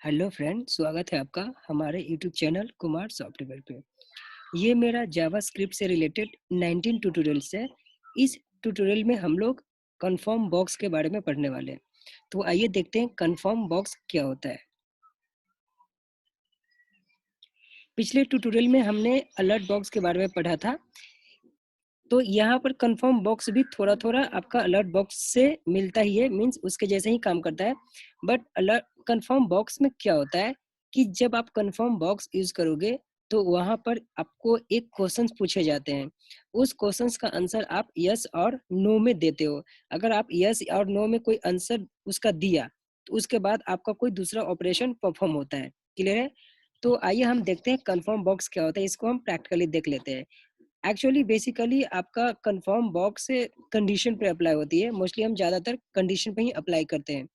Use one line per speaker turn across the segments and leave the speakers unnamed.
Hello friend, स्वागत है आपका हमारे यूट्यूब चैनल कुमार सॉफ्टवेयर पे। ये मेरा जावास्क्रिप्ट से रिलेटेड 19 ट्यूटोरियल्स है। इस ट्यूटोरियल में हम लोग कन्फर्म बॉक्स के बारे में पढ़ने वाले हैं। तो आइए देखते हैं कन्फर्म बॉक्स क्या होता है। पिछले ट्यूटोरियल में हमने अलर्ट बॉक्स के बारे में पढ़ा था। तो यहाँ पर कन्फर्म बॉक्स भी थोड़ा थोड़ा आपका अलर्ट बॉक्स से मिलता ही है, मीन्स उसके जैसे ही काम करता है। बट अलर्ट कन्फर्म बॉक्स में क्या होता है कि जब आप कन्फर्म बॉक्स यूज करोगे तो वहां पर आपको एक क्वेश्चंस पूछे जाते हैं। उस क्वेश्चंस का आंसर आप यस और नो में देते हो। अगर आप यस और नो में कोई आंसर उसका दिया तो उसके बाद आपका कोई दूसरा ऑपरेशन परफॉर्म होता है। क्लियर है? तो आइए हम देखते हैं कन्फर्म बॉक्स क्या होता है। इसको हम प्रैक्टिकली देख लेते हैं। एक्चुअली बेसिकली आपका कंफर्म बॉक्स से कंडीशन पे अप्लाई होती है। मोस्टली हम ज़्यादातर कंडीशन पे ही अप्लाई करते हैं।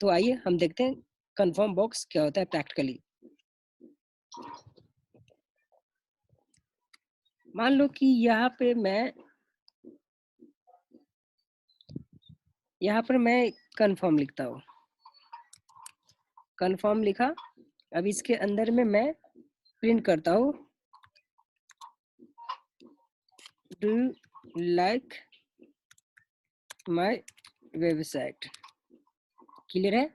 तो आइए हम देखते हैं कंफर्म बॉक्स क्या होता है प्रैक्टिकली। मान लो कि यहाँ पर मैं कंफर्म लिखता हूँ। कंफर्म लिखा। अब इसके अंदर में मैं प्रिंट करता हूँ, do like my website. Clear है?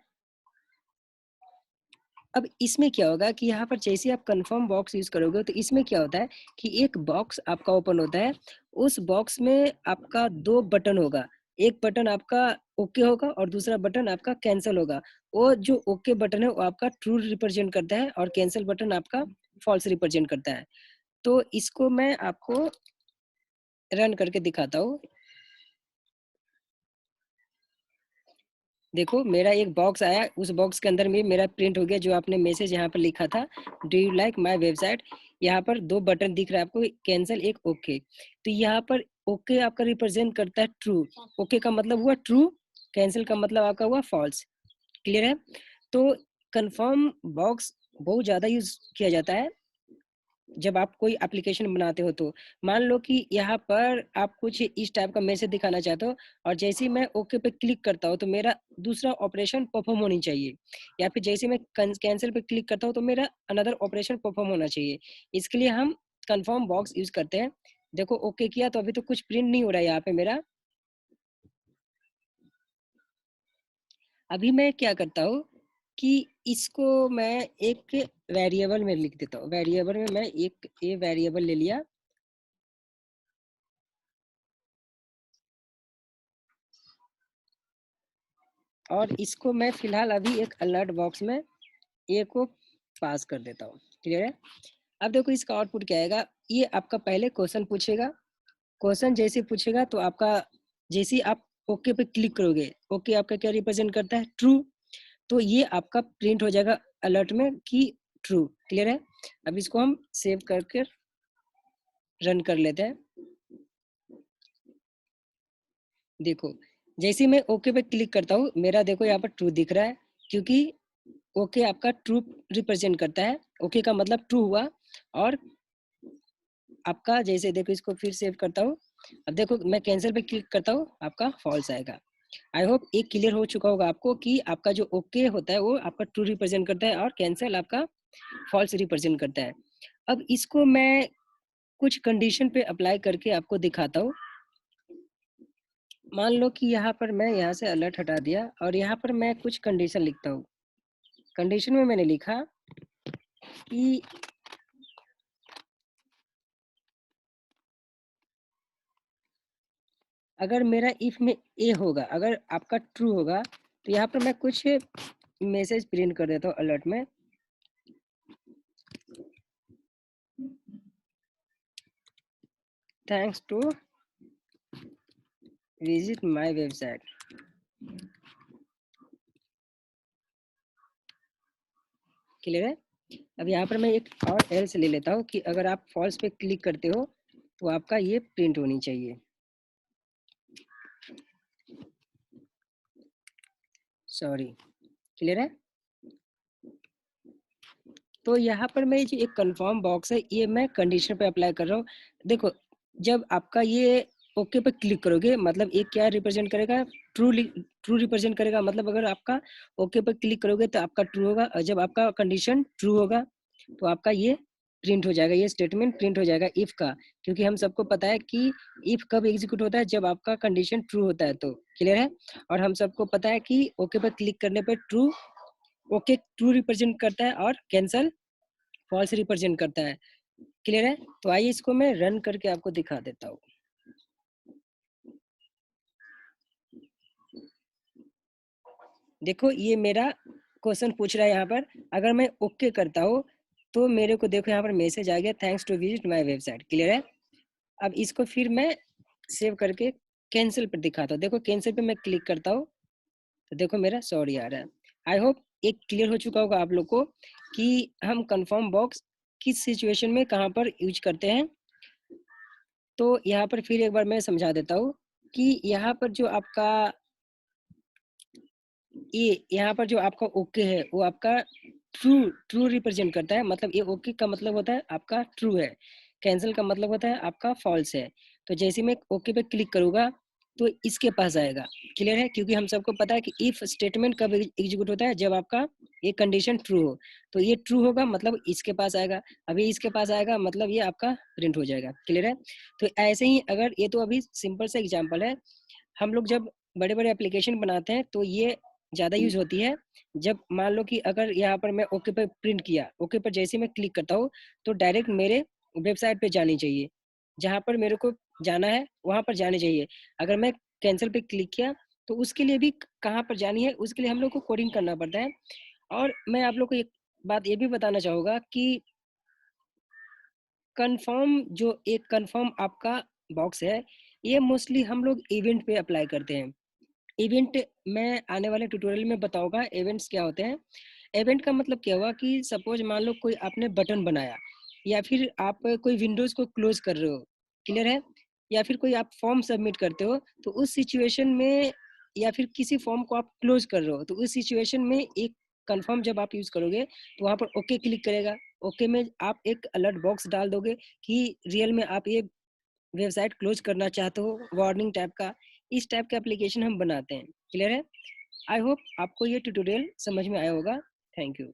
अब इसमें क्या होगा कि यहाँ पर जैसे आप कंफर्म बॉक्स यूज करोगे तो इसमें क्या होता है कि एक बॉक्स आपका ओपन होता है। उस बॉक्स में आपका दो बटन होगा। एक बटन आपका ओके होगा और दूसरा बटन आपका कैंसिल होगा। वो जो ओके बटन है वो आपका ट्रू रिप्रेजेंट करता है और कैंसिल बटन आपका फॉल्स रिप्रेजेंट करता है। तो इसको मैं आपको रन करके दिखाता हूँ। देखो मेरा एक बॉक्स आया, उस बॉक्स के अंदर में मेरा प्रिंट हो गया जो आपने मैसेज यहाँ पर लिखा था, do you like my website. यहाँ पर दो बटन दिख रहा है आपको, कैंसिल एक ओके। तो यहाँ पर ओके आपका रिप्रेजेंट करता है ट्रू। ओके का मतलब हुआ ट्रू, कैंसिल का मतलब आपका हुआ फॉल्स। क्लियर है? तो कंफर्म बॉक्स बहुत ज्यादा यूज किया जाता है जब आप कोई एप्लीकेशन बनाते हो। तो मान लो कि यहाँ पर आप कुछ इस टाइप का मैसेज दिखाना चाहते हो और जैसे ही मैं ओके पे क्लिक करता हूँ तो मेरा दूसरा ऑपरेशन परफॉर्म होनी चाहिए, या फिर जैसे मैं कैंसिल पे क्लिक करता हूँ तो मेरा अनदर ऑपरेशन परफॉर्म होना चाहिए। इसके लिए हम कंफर्म बॉक्स यूज करते हैं। देखो ओके किया तो अभी तो कुछ प्रिंट नहीं हो रहा है यहाँ पे मेरा। अभी मैं क्या करता हूँ कि इसको मैं एक वेरिएबल में लिख देता हूँ। वेरिएबल में मैं एक ये वेरिएबल ले लिया और इसको मैं फिलहाल अभी एक अलर्ट बॉक्स में ए को पास कर देता हूँ। क्लियर है? अब देखो इसका आउटपुट क्या आएगा। ये आपका पहले क्वेश्चन पूछेगा। क्वेश्चन जैसे पूछेगा तो आपका जैसे ही आप ओके पे क्लिक करोगे, ओके आपका क्या रिप्रेजेंट करता है? ट्रू। तो ये आपका प्रिंट हो जाएगा अलर्ट में कि ट्रू। क्लियर है? अब इसको हम सेव करके रन कर लेते हैं। देखो जैसे ही मैं ओके पे क्लिक करता हूँ मेरा देखो यहाँ पर ट्रू दिख रहा है, क्योंकि ओके आपका ट्रू रिप्रेजेंट करता है। ओके का मतलब ट्रू हुआ। और आपका जैसे देखो इसको फिर सेव करता हूँ। अब देखो मैं कैंसिल पे क्लिक करता हूँ, आपका फॉल्स आएगा। आई होप एक क्लियर हो चुका होगा आपको कि आपका जो ओके होता है वो आपका ट्रू रिप्रेजेंट करता है और कैंसिल आपका फॉल्स रिप्रेजेंट करता है। अब इसको मैं कुछ कंडीशन पे अप्लाई करके आपको दिखाता हूँ। मान लो कि यहाँ पर मैं यहाँ से अलर्ट हटा दिया और यहाँ पर मैं कुछ कंडीशन लिखता हूँ। कंडीशन में मैंने लिखा कि अगर मेरा इफ में ए होगा, अगर आपका ट्रू होगा तो यहाँ पर मैं कुछ मैसेज प्रिंट कर देता हूँ अलर्ट में। Thanks to visit my website. Clear है? अब यहाँ पर मैं एक और एल्स ले लेता हूँ कि अगर आप फॉल्स पे क्लिक करते हो तो आपका ये प्रिंट होनी चाहिए। सॉरी। क्लियर है? तो यहाँ पर मैं जो एक कंफर्म बॉक्स है ये मैं कंडीशन पे अप्लाई कर रहा हूँ। देखो जब आपका ये ओके पे क्लिक करोगे मतलब ये क्या रिप्रेजेंट करेगा? ट्रू रिप्रेजेंट करेगा, मतलब अगर आपका ओके पर क्लिक करोगे तो आपका ट्रू होगा, और जब आपका कंडीशन ट्रू होगा तो आपका ये प्रिंट हो जाएगा, ये स्टेटमेंट प्रिंट हो जाएगा इफ का, क्योंकि हम सबको पता है कि इफ कब एग्जीक्यूट होता है, जब आपका कंडीशन ट्रू होता है। तो क्लियर है। और हम सबको पता है कि ओके पर क्लिक करने पर ओके ट्रू रिप्रेजेंट करता है और कैंसल फॉल्स रिप्रेजेंट करता है। क्लियर है। तो आइए इसको मैं रन करके आपको दिखा देता हूँ। देखो ये मेरा क्वेश्चन पूछ रहा है यहाँ पर, अगर मैं ओके करता हूँ तो मेरे को देखो यहाँ पर मैसेज आ गया, thanks to visit my website. Clear है। अब इसको फिर मैं सेव करके कैंसिल पर दिखाता हूँ। देखो कैंसिल पे मैं क्लिक करता हूँ तो देखो मेरा सॉरी आ रहा है। आई होप एक क्लियर हो चुका होगा आप लोग को कि हम कंफर्म बॉक्स किस सिचुएशन में कहाँ पर यूज करते हैं। तो यहाँ पर फिर एक बार मैं समझा देता हूँ कि यहाँ पर जो आपका ये यहाँ पर जो आपका ओके है वो आपका ट्रू ट्रू रिप्रेजेंट करता है, मतलब ये ओके का मतलब होता है आपका ट्रू है, कैंसिल का मतलब होता है आपका फॉल्स है। तो जैसे मैं ओके पे क्लिक करूंगा तो इसके पास आएगा। क्लियर है। क्योंकि हम सबको पता है कि इफ स्टेटमेंट कब एग्जीक्यूट होता है, जब आपका ये कंडीशन ट्रू हो। तो ये ट्रू होगा मतलब इसके पास आएगा, अभी इसके पास आएगा मतलब ये आपका प्रिंट हो जाएगा। क्लियर है। तो ऐसे ही अगर ये तो अभी सिंपल सा एग्जाम्पल है, हम लोग जब बड़े बड़े एप्लीकेशन बनाते हैं तो ये ज़्यादा यूज होती है। जब मान लो कि अगर यहाँ पर मैं ओके पर प्रिंट किया, ओके पर जैसे मैं क्लिक करता हूँ तो डायरेक्ट मेरे वेबसाइट पे जानी चाहिए, जहाँ पर मेरे को जाना है वहाँ पर जानी चाहिए। अगर मैं कैंसिल पे क्लिक किया तो उसके लिए भी कहाँ पर जानी है, उसके लिए हम लोग को कोडिंग करना पड़ता है। और मैं आप लोग को एक बात ये भी बताना चाहूँगा कि कंफर्म जो एक कंफर्म आपका बॉक्स है, ये मोस्टली हम लोग इवेंट पे अप्लाई करते हैं। इवेंट मैं आने वाले ट्यूटोरियल में बताऊंगा इवेंट्स क्या होते हैं। इवेंट का मतलब क्या हुआ कि सपोज मान लो कोई आपने बटन बनाया, या फिर आप कोई विंडोज को क्लोज कर रहे हो। क्लियर है। या फिर कोई आप फॉर्म सबमिट करते हो तो उस सिचुएशन में, या फिर किसी फॉर्म को आप क्लोज कर रहे हो तो उस सिचुएशन में एक कंफर्म जब आप यूज करोगे तो वहां पर ओके क्लिक करेगा। ओके में आप एक अलर्ट बॉक्स डाल दोगे कि रियल में आप ये वेबसाइट क्लोज करना चाहते हो, वार्निंग टाइप का। इस टाइप का एप्लीकेशन हम बनाते हैं। क्लियर है। आई होप आपको ये ट्यूटोरियल समझ में आया होगा। Thank you.